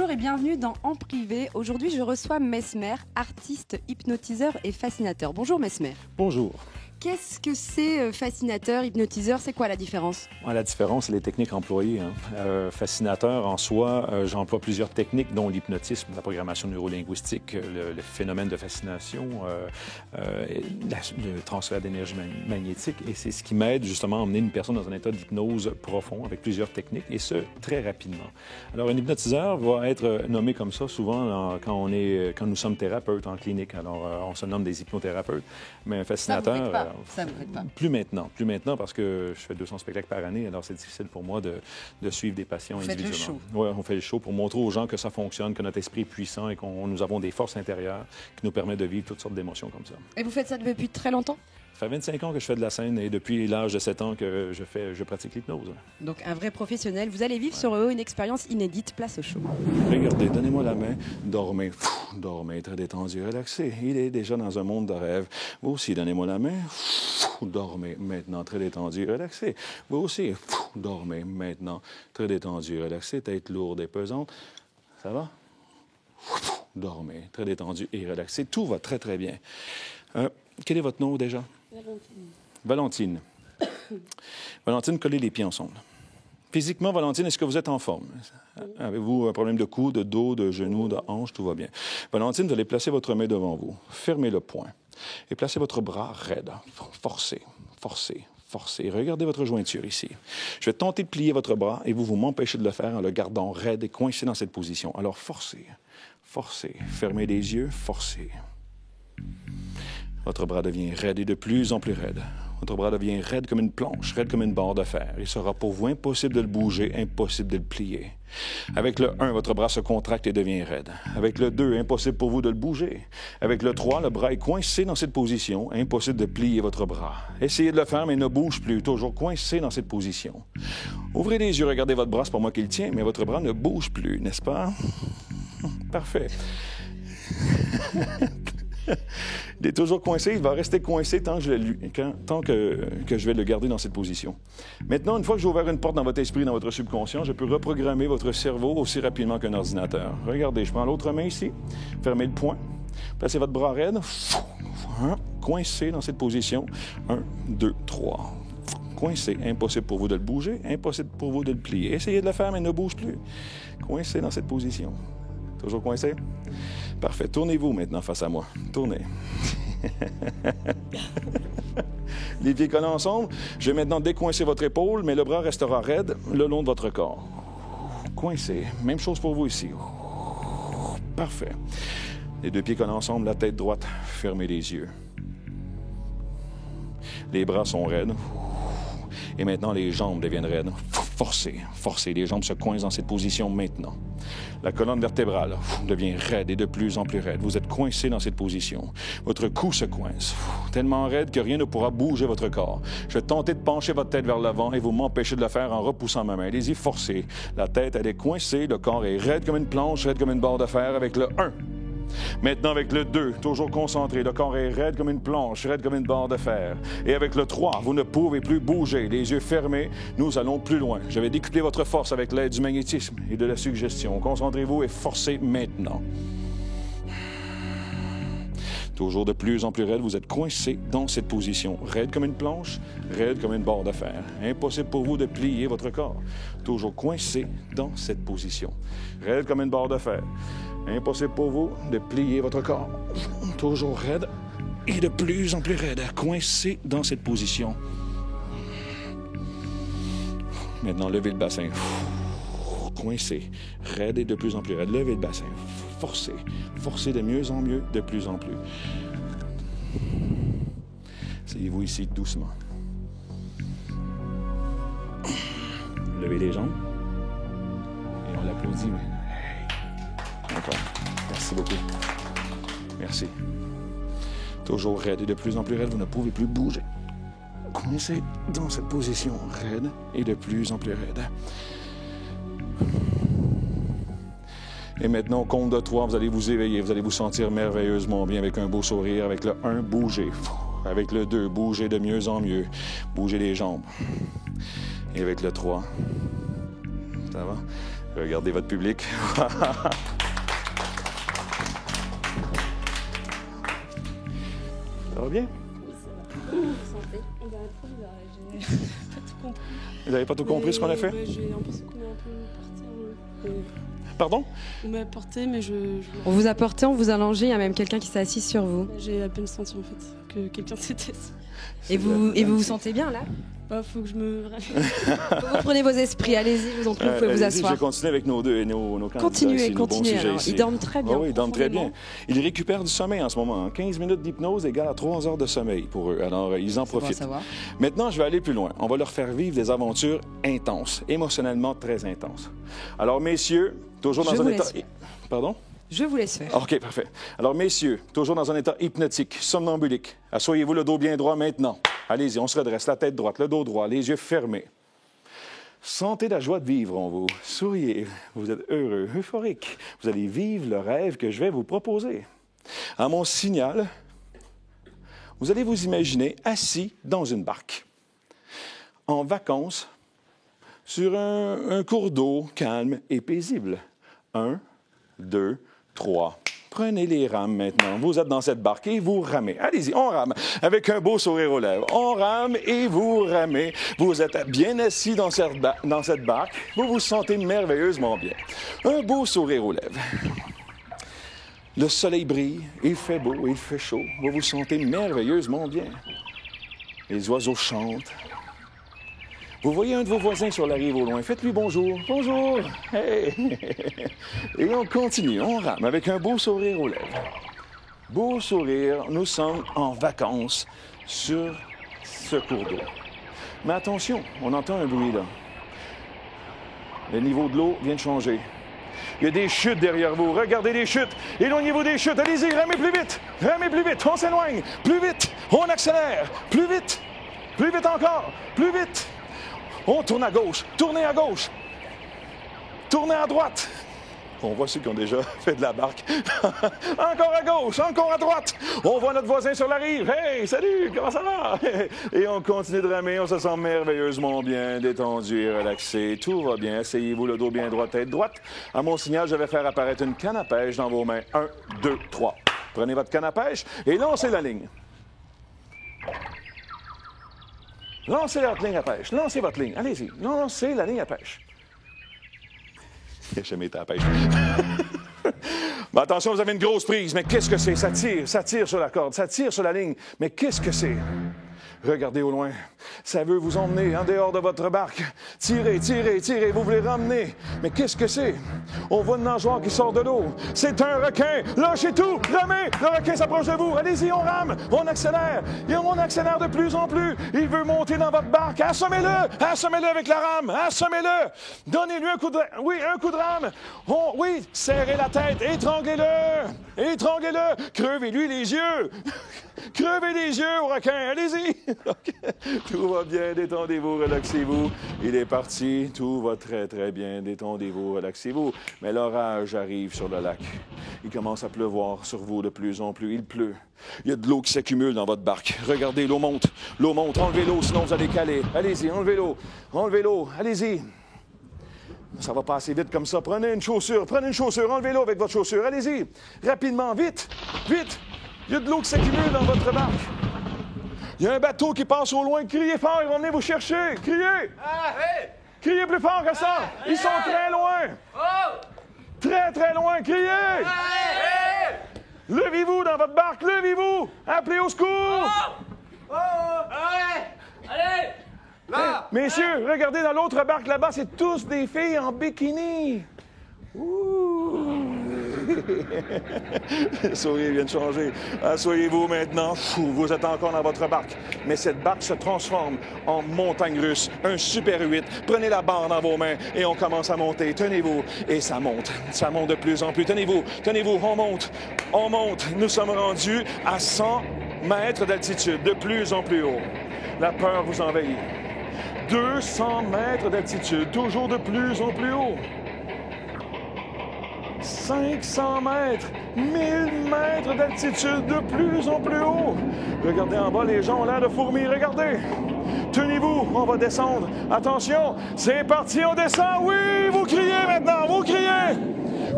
Bonjour et bienvenue dans En Privé. Aujourd'hui, je reçois Mesmer, artiste, hypnotiseur et fascinateur. Bonjour Mesmer. Bonjour. Qu'est-ce que c'est fascinateur, hypnotiseur? C'est quoi la différence? La différence, c'est les techniques employées. Fascinateur, en soi, j'emploie plusieurs techniques, dont l'hypnotisme, la programmation neurolinguistique, le phénomène de fascination, le transfert d'énergie magnétique. Et c'est ce qui m'aide justement à emmener une personne dans un état d'hypnose profond avec plusieurs techniques, et ce, très rapidement. Alors, un hypnotiseur va être nommé comme ça souvent quand nous sommes thérapeutes en clinique. Alors, on se nomme des hypnothérapeutes. Mais un fascinateur... Ça vous fait pas. Plus maintenant, parce que je fais 200 spectacles par année, alors c'est difficile pour moi de suivre des patients individuellement. Faites le show. Oui, on fait le show pour montrer aux gens que ça fonctionne, que notre esprit est puissant et que nous avons des forces intérieures qui nous permettent de vivre toutes sortes d'émotions comme ça. Et vous faites ça depuis très longtemps? Ça fait 25 ans que je fais de la scène et depuis l'âge de 7 ans que je pratique l'hypnose. Donc un vrai professionnel. Vous allez vivre sur eux une expérience inédite. Place au show. Regardez, donnez-moi la main. Dormez. Dormez, très détendu, relaxé. Il est déjà dans un monde de rêve. Vous aussi, donnez-moi la main. Dormez maintenant, très détendu, relaxé. Vous aussi, dormez maintenant, très détendu, relaxé. Tête lourde et pesante. Ça va? Dormez, très détendu et relaxé. Tout va très, très bien. Quel est votre nom déjà? Valentine. Valentine, collez les pieds ensemble. Physiquement, Valentine, est-ce que vous êtes en forme? Avez-vous un problème de cou, de dos, de genou, de hanche? Tout va bien. Valentine, vous allez placer votre main devant vous. Fermez le poing. Et placez votre bras raide. Forcez, forcez, forcez. Regardez votre jointure ici. Je vais tenter de plier votre bras et vous m'empêchez de le faire en le gardant raide et coincé dans cette position. Alors, forcez, forcez. Fermez les yeux, forcez. Votre bras devient raide et de plus en plus raide. Votre bras devient raide comme une planche, raide comme une barre de fer. Il sera pour vous impossible de le bouger, impossible de le plier. Avec le 1, votre bras se contracte et devient raide. Avec le 2, impossible pour vous de le bouger. Avec le 3, le bras est coincé dans cette position, impossible de plier votre bras. Essayez de le faire, mais ne bouge plus, toujours coincé dans cette position. Ouvrez les yeux, regardez votre bras, c'est pas moi qui le tiens, mais votre bras ne bouge plus, n'est-ce pas? Parfait. Il est toujours coincé, il va rester coincé tant que je vais le garder dans cette position. Maintenant, une fois que j'ai ouvert une porte dans votre esprit, dans votre subconscient, je peux reprogrammer votre cerveau aussi rapidement qu'un ordinateur. Regardez, je prends l'autre main ici, fermez le poing, placez votre bras raide, coincé dans cette position. 1, 2, 3. Coincé, impossible pour vous de le bouger, impossible pour vous de le plier. Essayez de le faire, mais ne bouge plus. Coincé dans cette position. Toujours coincé? Parfait. Tournez-vous maintenant face à moi. Tournez. Les pieds collés ensemble. Je vais maintenant décoincer votre épaule, mais le bras restera raide le long de votre corps. Coincé. Même chose pour vous ici. Parfait. Les deux pieds collés ensemble, la tête droite. Fermez les yeux. Les bras sont raides. Et maintenant, les jambes deviennent raides. Forcez, forcez. Les jambes se coincent dans cette position maintenant. La colonne vertébrale devient raide et de plus en plus raide. Vous êtes coincé dans cette position. Votre cou se coince, tellement raide que rien ne pourra bouger votre corps. Je vais tenter de pencher votre tête vers l'avant et vous m'empêchez de le faire en repoussant ma main. Allez-y, forcez. La tête, elle est coincée, le corps est raide comme une planche, raide comme une barre de fer avec le 1. Maintenant, avec le 2, toujours concentré, le corps est raide comme une planche, raide comme une barre de fer. Et avec le 3, vous ne pouvez plus bouger, les yeux fermés, nous allons plus loin. Je vais décupler votre force avec l'aide du magnétisme et de la suggestion. Concentrez-vous et forcez maintenant. Toujours de plus en plus raide, vous êtes coincé dans cette position. Raide comme une planche, raide comme une barre de fer. Impossible pour vous de plier votre corps. Toujours coincé dans cette position. Raide comme une barre de fer. Impossible pour vous de plier votre corps. Toujours raide et de plus en plus raide. Coincé dans cette position. Maintenant, levez le bassin. Coincé. Raide et de plus en plus raide. Levez le bassin. Forcez. Forcez de mieux en mieux, de plus en plus. Asseyez-vous ici doucement. Levez les jambes. Et on l'applaudit. Encore. Merci beaucoup. Merci. Toujours raide et de plus en plus raide. Vous ne pouvez plus bouger. Coincez dans cette position raide et de plus en plus raide. Et maintenant, au compte de 3, vous allez vous éveiller. Vous allez vous sentir merveilleusement bien avec un beau sourire. Avec le 1, bougez. Avec le 2, bougez de mieux en mieux. Bougez les jambes. Et avec le 3, ça va? Regardez votre public. Ça va bien? Oui, ça va. Vous sentez? J'ai pas tout compris. Vous n'avez pas tout compris ce qu'on a fait? J'ai l'impression qu'on est un peu porté. Pardon? On m'a porté, mais On vous a porté, on vous a allongé, il y a même quelqu'un qui s'est assis sur vous. j'ai à peine senti en fait que quelqu'un s'était assis. Et vous sentez bien là? Bah, faut que je me... Vous prenez vos esprits, allez-y, je vous en prie, vous pouvez vous asseoir. Je vais continuer avec nos candidats Continuez, ici, nos bons continuez. sujets Alors, ici. ils dorment très bien. Oui, ils dorment très bien. Ils récupèrent du sommeil en ce moment. 15 minutes d'hypnose égale à 3 heures de sommeil pour eux. Alors, ils en profitent. Savoir. Maintenant, je vais aller plus loin. On va leur faire vivre des aventures intenses, émotionnellement très intenses. Alors, messieurs, toujours dans un état... Pardon? Je vous laisse faire. OK, parfait. Alors, messieurs, toujours dans un état hypnotique, somnambulique. Asseyez-vous le dos bien droit maintenant. Allez-y, on se redresse, la tête droite, le dos droit, les yeux fermés. Sentez la joie de vivre en vous. Souriez. Vous êtes heureux, euphorique. Vous allez vivre le rêve que je vais vous proposer. À mon signal, vous allez vous imaginer assis dans une barque, en vacances, sur un cours d'eau calme et paisible. 1, 2, 3. Prenez les rames maintenant. Vous êtes dans cette barque et vous ramez. Allez-y, on rame avec un beau sourire aux lèvres. On rame et vous ramez. Vous êtes bien assis dans cette barque. Vous vous sentez merveilleusement bien. Un beau sourire aux lèvres. Le soleil brille, il fait beau, il fait chaud. Vous vous sentez merveilleusement bien. Les oiseaux chantent. Vous voyez un de vos voisins sur la rive au loin. Faites-lui bonjour. Bonjour. Hey. Et on continue, on rame avec un beau sourire aux lèvres. Beau sourire, nous sommes en vacances sur ce cours d'eau. Mais attention, on entend un bruit là. Le niveau de l'eau vient de changer. Il y a des chutes derrière vous. Regardez les chutes. Éloignez-vous des chutes. Allez-y, ramez plus vite. Ramez plus vite. On s'éloigne. Plus vite. On accélère. Plus vite. Plus vite encore. Plus vite. On tourne à gauche. Tournez à gauche. Tournez à droite. On voit ceux qui ont déjà fait de la barque. Encore à gauche, encore à droite. On voit notre voisin sur la rive. Hey, salut, comment ça va? Et on continue de ramer. On se sent merveilleusement bien, détendu et relaxé. Tout va bien. Asseyez-vous le dos bien droit, tête droite. À mon signal, je vais faire apparaître une canne à pêche dans vos mains. 1, 2, 3. Prenez votre canne à pêche et lancez la ligne. Lancez votre ligne à pêche. Lancez votre ligne. Allez-y. Lancez la ligne à pêche. J'ai jamais été à la pêche. Mais attention, vous avez une grosse prise. Mais qu'est-ce que c'est? Ça tire sur la corde, ça tire sur la ligne. Mais qu'est-ce que c'est? Regardez au loin. Ça veut vous emmener en dehors de votre barque. Tirez, tirez, tirez. Vous voulez ramener. Mais qu'est-ce que c'est? On voit une nageoire qui sort de l'eau. C'est un requin. Lâchez tout. Ramez. Le requin s'approche de vous. Allez-y, on rame. On accélère. Et on accélère de plus en plus. Il veut monter dans votre barque. Assommez-le. Assommez-le avec la rame. Assommez-le. Donnez-lui un coup de... Oui, un coup de rame. Oui, serrez la tête. Étranglez-le. Étranglez-le. Crevez-lui les yeux. Crevez les yeux au requin. Allez-y. Tout va bien, détendez-vous, relaxez-vous. Il est parti, tout va très, très bien, détendez-vous, relaxez-vous. Mais l'orage arrive sur le lac. Il commence à pleuvoir sur vous de plus en plus. Il pleut. Il y a de l'eau qui s'accumule dans votre barque. Regardez, l'eau monte. L'eau monte. Enlevez l'eau, sinon vous allez caler. Allez-y, enlevez l'eau. Enlevez l'eau. Allez-y. Ça va pas assez vite comme ça. Prenez une chaussure. Enlevez l'eau avec votre chaussure. Allez-y. Rapidement, vite. Vite. Il y a de l'eau qui s'accumule dans votre barque. Il y a un bateau qui passe au loin. Criez fort, ils vont venir vous chercher. Criez! Criez plus fort que ça! Ils sont très loin! Très, très loin! Criez! Levez-vous dans votre barque! Levez-vous! Appelez au secours! Allez! Là! Messieurs, regardez dans l'autre barque là-bas, c'est tous des filles en bikini. Ouh! Le sourire vient de changer. Asseyez-vous maintenant. Vous êtes encore dans votre barque. Mais cette barque se transforme en montagne russe, un Super 8. Prenez la barre dans vos mains et on commence à monter. Tenez-vous. Et ça monte. Ça monte de plus en plus. Tenez-vous. Tenez-vous. On monte. On monte. Nous sommes rendus à 100 mètres d'altitude, de plus en plus haut. La peur vous envahit. 200 mètres d'altitude, toujours de plus en plus haut. 500 mètres, 1000 mètres d'altitude, de plus en plus haut. Regardez en bas, les gens ont l'air de fourmis. Regardez. tenez-vous, on va descendre. Attention, c'est parti, on descend. Oui, vous criez maintenant, vous criez.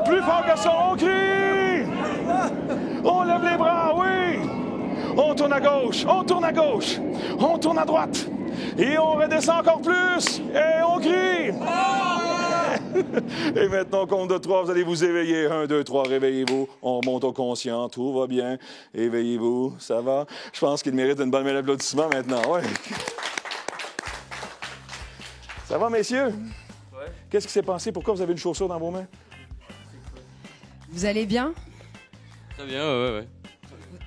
Plus fort que ça, on crie. On lève les bras, oui. On tourne à gauche, on tourne à gauche. On tourne à droite. Et on redescend encore plus. Et on crie. Et maintenant, compte de 3, vous allez vous éveiller. 1, 2, 3, réveillez-vous. On remonte au conscient, tout va bien. Éveillez-vous, ça va? Je pense qu'il mérite une bonne main d'applaudissement maintenant, ouais. Ça va, messieurs? Ouais. Qu'est-ce qui s'est passé? Pourquoi vous avez une chaussure dans vos mains? Vous allez bien? Très bien, ouais.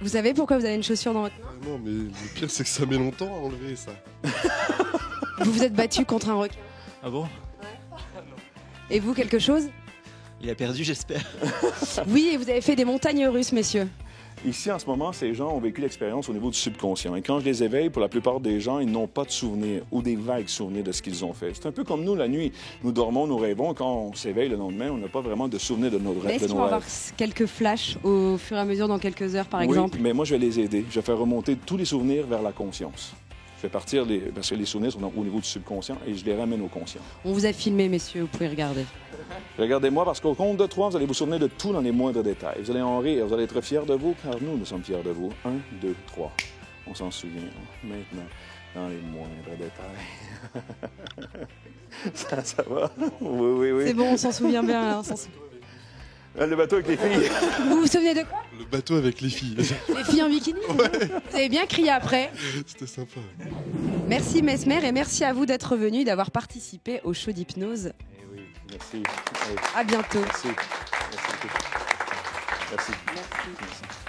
Vous savez pourquoi vous avez une chaussure dans votre main? Non, mais le pire, c'est que ça met longtemps à enlever ça. Vous vous êtes battu contre un requin. Ah bon? Et vous, quelque chose? Il a perdu, j'espère. Oui, et vous avez fait des montagnes russes, messieurs. Ici, en ce moment, ces gens ont vécu l'expérience au niveau du subconscient. Et quand je les éveille, pour la plupart des gens, ils n'ont pas de souvenirs ou des vagues souvenirs de ce qu'ils ont fait. C'est un peu comme nous, la nuit. Nous dormons, nous rêvons. Quand on s'éveille le lendemain, on n'a pas vraiment de souvenirs de nos rêves. Est-ce qu'on va avoir quelques flashs au fur et à mesure dans quelques heures, par exemple? Oui, mais moi, je vais les aider. Je vais faire remonter tous les souvenirs vers la conscience. Je fais partir, parce que les souvenirs sont au niveau du subconscient, et je les ramène au conscient. On vous a filmé, messieurs, vous pouvez regarder. Regardez-moi, parce qu'au compte de 3, vous allez vous souvenir de tout dans les moindres détails. Vous allez en rire, vous allez être fiers de vous, car nous sommes fiers de vous. 1, 2, 3. On s'en souvient maintenant dans les moindres détails. ça va? Oui. C'est bon, on s'en souvient bien, là. On s'en souvient. Le bateau avec les filles. Vous vous souvenez de quoi? Le bateau avec les filles. Les filles en bikini? Ouais. Vous avez bien crié après. C'était sympa. Merci Mesmer et merci à vous d'être venu et d'avoir participé au show d'hypnose. Eh oui, merci. À bientôt. Merci. Merci. Merci. Merci.